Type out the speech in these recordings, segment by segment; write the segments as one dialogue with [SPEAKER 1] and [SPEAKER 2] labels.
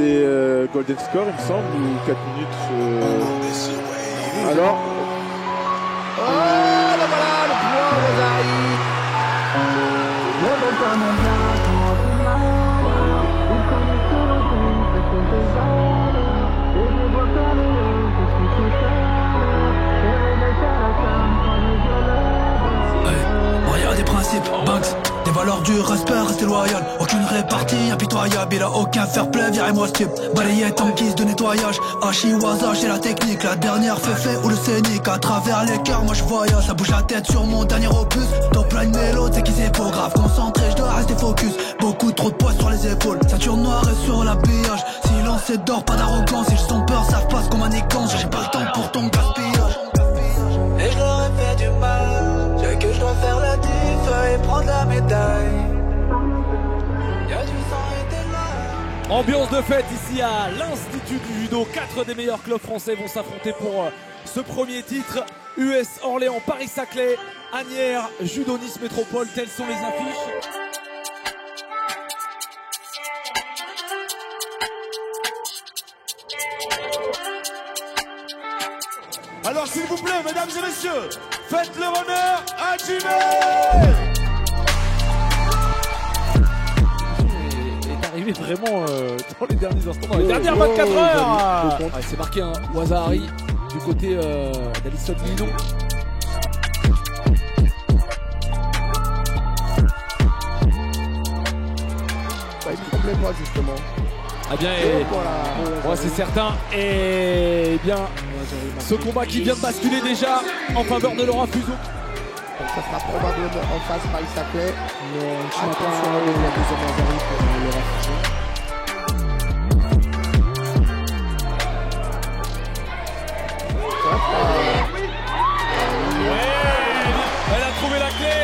[SPEAKER 1] c'est Golden Score, il me semble, ou 4 minutes. Alors.
[SPEAKER 2] Oh, là voilà, le point, Rosari.
[SPEAKER 3] Des principes, Banks, des valeurs du respect, rester loyal. Aucune répartie impitoyable, il a aucun fair play, virez-moi ce type. Balayette en guise de nettoyage, Ashiwaza, j'ai la technique. La dernière fait ou le scénique, à travers les cœurs, moi je voyage. Ça bouge la tête sur mon dernier opus. Top line mélo, c'est qui c'est pas grave. Concentré, je dois rester focus. Beaucoup trop de poids sur les épaules, ceinture noire et sur l'habillage. Silence et d'or, pas d'arrogance. Ils sont peur, savent pas ce qu'on manigance. J'ai pas le temps pour ton gaspillage.
[SPEAKER 4] Et je leur ai fait du mal, j'ai que je dois faire la diff et prendre la médaille. Y'a du sang et des larmes.
[SPEAKER 5] Ambiance de fête ici à l'Institut du Judo. 4 des meilleurs clubs français vont s'affronter pour ce premier titre. US Orléans, Paris-Saclay, Asnières, Judo Nice Métropole, telles sont les affiches.
[SPEAKER 6] Alors s'il vous plaît, mesdames et messieurs, faites le honneur à Jimmy.
[SPEAKER 5] Est arrivé vraiment dans les derniers instants, dans les dernières 24 heures. C'est marqué un Wazahari du côté d'Alisson Minon.
[SPEAKER 2] Il ne semblait pas justement.
[SPEAKER 5] Ah bien, c'est certain. Et bien, ce combat qui vient de basculer déjà en faveur de Laura Fuso.
[SPEAKER 2] Donc ça sera probablement en face Paris-Saclay. Mais attention à la deuxième Wazahari pour Laura Fuso.
[SPEAKER 5] Elle a trouvé la clé.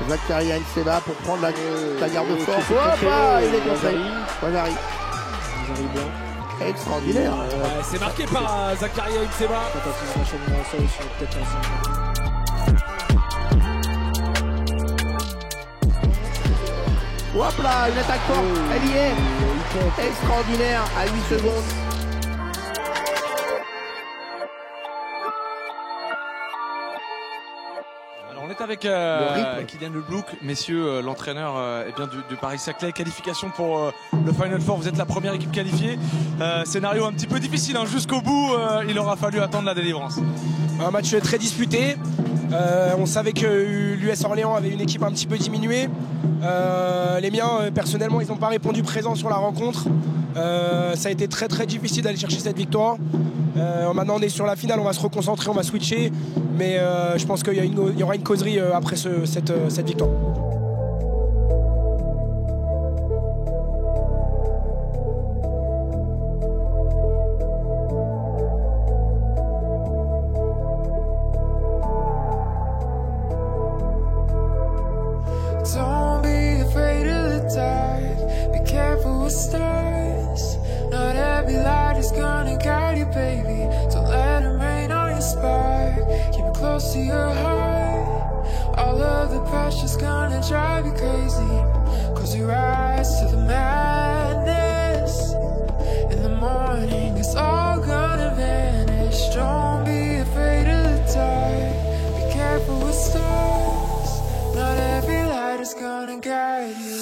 [SPEAKER 2] Zakaria Nseba pour prendre la garde de force. Il est contré. Wazahari. Extraordinaire.
[SPEAKER 5] C'est marqué par Zakaria Nseba.
[SPEAKER 2] Hop là, une attaque forte. Elle y est. Extraordinaire à 8 secondes.
[SPEAKER 7] On est avec Kylian Leblouk, messieurs, l'entraîneur du Paris-Saclay. Qualification pour le Final Four, vous êtes la première équipe qualifiée. Scénario un petit peu difficile, hein. Jusqu'au bout, il aura fallu attendre la délivrance.
[SPEAKER 8] Un match très disputé. On savait que l'US Orléans avait une équipe un petit peu diminuée. Les miens, personnellement, ils n'ont pas répondu présent sur la rencontre. Ça a été très très difficile d'aller chercher cette victoire. Maintenant on est sur la finale, on va se reconcentrer, on va switcher. Mais je pense qu'il y aura une causerie après cette victoire.
[SPEAKER 4] Don't be afraid of the dark. Be careful with stars. Not every light is gonna guide you, baby. Don't let it rain on your spark. Keep it close to your heart. All of the pressure's gonna drive you crazy. Close your eyes to the madness. In the morning, it's all gonna vanish. Don't be afraid of the dark. Be careful with stars. Not every light is gonna guide you.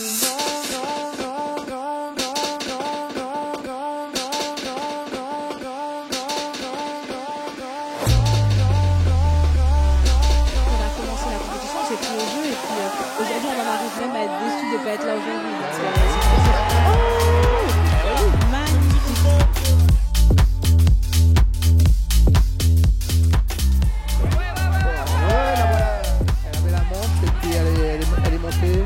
[SPEAKER 9] Aujourd'hui, on en arrive même à être déçu de ne pas être là aujourd'hui. Magnifique.
[SPEAKER 2] Elle avait la manche et puis elle est montée.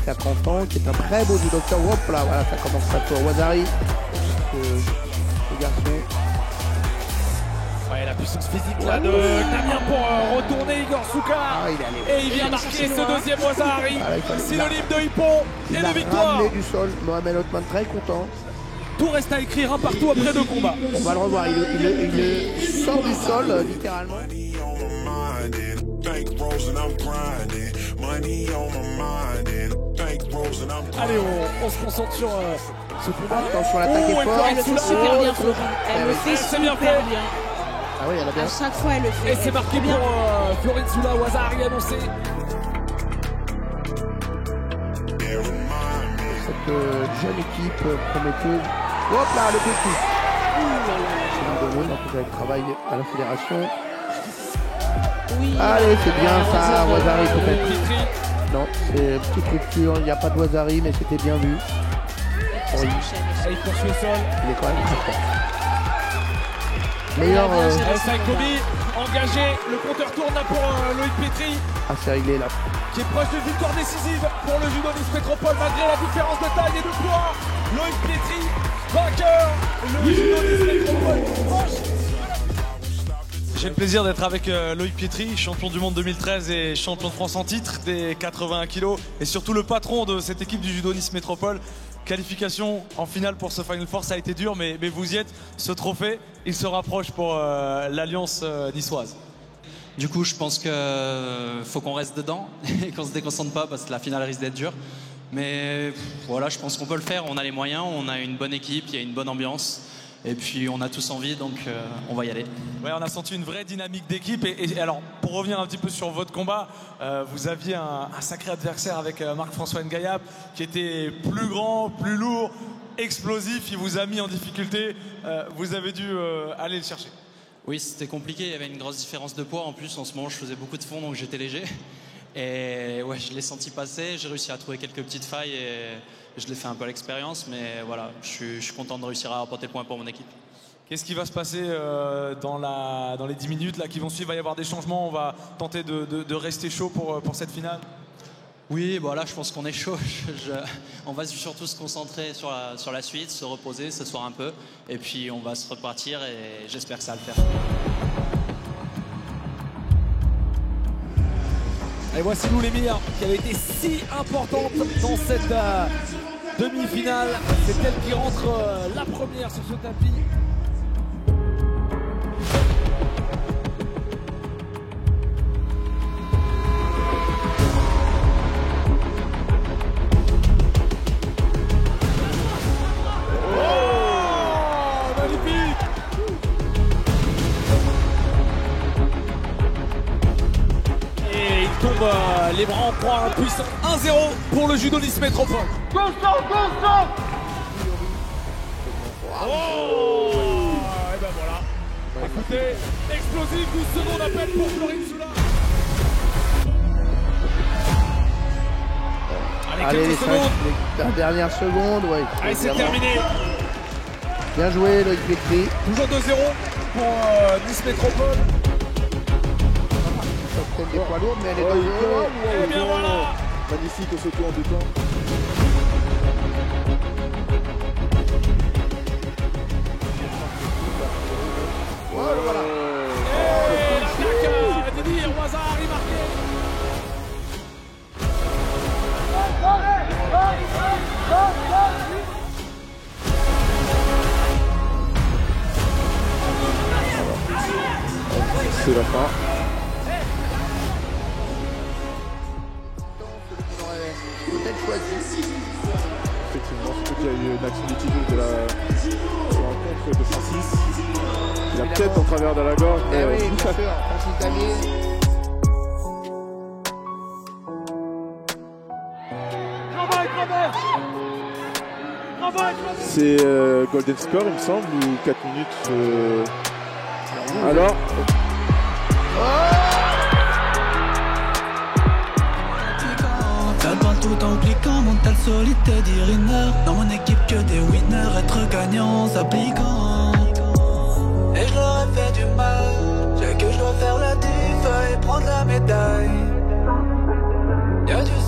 [SPEAKER 2] À 30 ans, qui est un très beau judoka. Hop là, voilà, ça commence à tour. Wazahari, ce garçon.
[SPEAKER 5] Ouais, la puissance physique là de Damien pour retourner Igor Souka. Et il vient marquer ce deuxième Wazahari, synonyme de hippon et de victoire.
[SPEAKER 2] Ramené du sol, Mohamed Othman très content.
[SPEAKER 5] Tout reste à écrire un partout après 2 combats.
[SPEAKER 2] On va le revoir, il sort du sol littéralement.
[SPEAKER 5] Allez, on se concentre sur ce combat.
[SPEAKER 2] Attention, l'attaque est forte.
[SPEAKER 9] Elle le fait super bien, Florine. Elle le fait super bien.
[SPEAKER 2] Ah oui, elle a bien.
[SPEAKER 9] À chaque fois, elle le fait.
[SPEAKER 5] Et c'est marqué pour Florine Soula, Wazahari annoncé.
[SPEAKER 2] Cette jeune équipe prometteuse. Hop là, le petit. Donc elle travaille à la fédération.
[SPEAKER 9] Oui.
[SPEAKER 2] Allez, c'est bien ça, Wazahari peut-être. Non, c'est petite rupture, il n'y a pas de Wazahari, mais c'était bien vu. Oui.
[SPEAKER 5] Et il poursuit au sol.
[SPEAKER 2] Il est quand même très fort. Meilleur.
[SPEAKER 5] Saïkobi engagé, le compteur tourne là pour Loïc Pétry.
[SPEAKER 2] Ah, c'est réglé là.
[SPEAKER 5] Qui est proche d'une victoire décisive pour le Judo Nice Métropole malgré la différence de taille et de poids. Loïc Pétry, vainqueur. Le Judo Nice Métropole proche.
[SPEAKER 7] J'ai le plaisir d'être avec Loïc Pétry, champion du monde 2013 et champion de France en titre des 81 kg et surtout le patron de cette équipe du Judo Nice Métropole. Qualification en finale pour ce Final Four, ça a été dur, mais vous y êtes. Ce trophée, il se rapproche pour l'Alliance niçoise.
[SPEAKER 10] Du coup, je pense qu'il faut qu'on reste dedans et qu'on se déconcentre pas parce que la finale risque d'être dure. Mais voilà, je pense qu'on peut le faire. On a les moyens, on a une bonne équipe, il y a une bonne ambiance. Et puis on a tous envie, donc on va y aller.
[SPEAKER 7] Ouais, on a senti une vraie dynamique d'équipe. Et alors, pour revenir un petit peu sur votre combat, vous aviez un sacré adversaire avec Marc-François Ngayab, qui était plus grand, plus lourd, explosif. Il vous a mis en difficulté. Vous avez dû aller le chercher.
[SPEAKER 10] Oui, c'était compliqué. Il y avait une grosse différence de poids. En plus, en ce moment, je faisais beaucoup de fond, donc j'étais léger. Et ouais, je l'ai senti passer. J'ai réussi à trouver quelques petites failles et je l'ai fait un peu à l'expérience, mais voilà, je suis content de réussir à rapporter le point pour mon équipe.
[SPEAKER 7] Qu'est-ce qui va se passer dans les 10 minutes là, qui vont suivre? Il va y avoir des changements, on va tenter de rester chaud pour cette finale?
[SPEAKER 10] Oui, voilà, je pense qu'on est chaud. On va surtout se concentrer sur la suite, se reposer, s'asseoir un peu, et puis on va se repartir et j'espère que ça va le faire.
[SPEAKER 5] Et voici nous l'émir qui avait été si importante dans cette demi-finale. C'est elle qui rentre la première sur ce tapis. Les bras en croix, impuissant 1-0 pour le Judo Nice Métropole.
[SPEAKER 6] Constant.
[SPEAKER 5] Et ben voilà. Écoutez, explosif, 12 secondes à peine pour Florine Soula. Allez,
[SPEAKER 2] les
[SPEAKER 5] 15 secondes.
[SPEAKER 2] La dernière seconde, ouais.
[SPEAKER 5] Allez, c'est terminé.
[SPEAKER 2] Bien joué, Loïc Pétry.
[SPEAKER 5] Toujours 2-0 pour Nice Métropole.
[SPEAKER 2] Des poids lourds, mais elle est dans
[SPEAKER 5] Et bien voilà.
[SPEAKER 1] Magnifique au saut en 2 temps.
[SPEAKER 2] Voilà.
[SPEAKER 5] Et l'attaque de Didier Wazahari marqué.
[SPEAKER 1] C'est la fin.
[SPEAKER 2] Peut-être choisi.
[SPEAKER 1] Effectivement, surtout qu'il y a eu une action décisive de la rencontre de Francis. Il a peut-être en travers de la gorge.
[SPEAKER 2] Eh oui, bien sûr, Francis Damier.
[SPEAKER 1] C'est Golden Score, il me semble, ou 4 minutes. Alors
[SPEAKER 3] T'as tout en cliquant, mental solide, t'es des winners. Dans mon équipe que des winners, être gagnant, s'appliquant. Et je leur ai fait du mal, j'ai que je dois faire la diff et prendre la médaille. Y'a du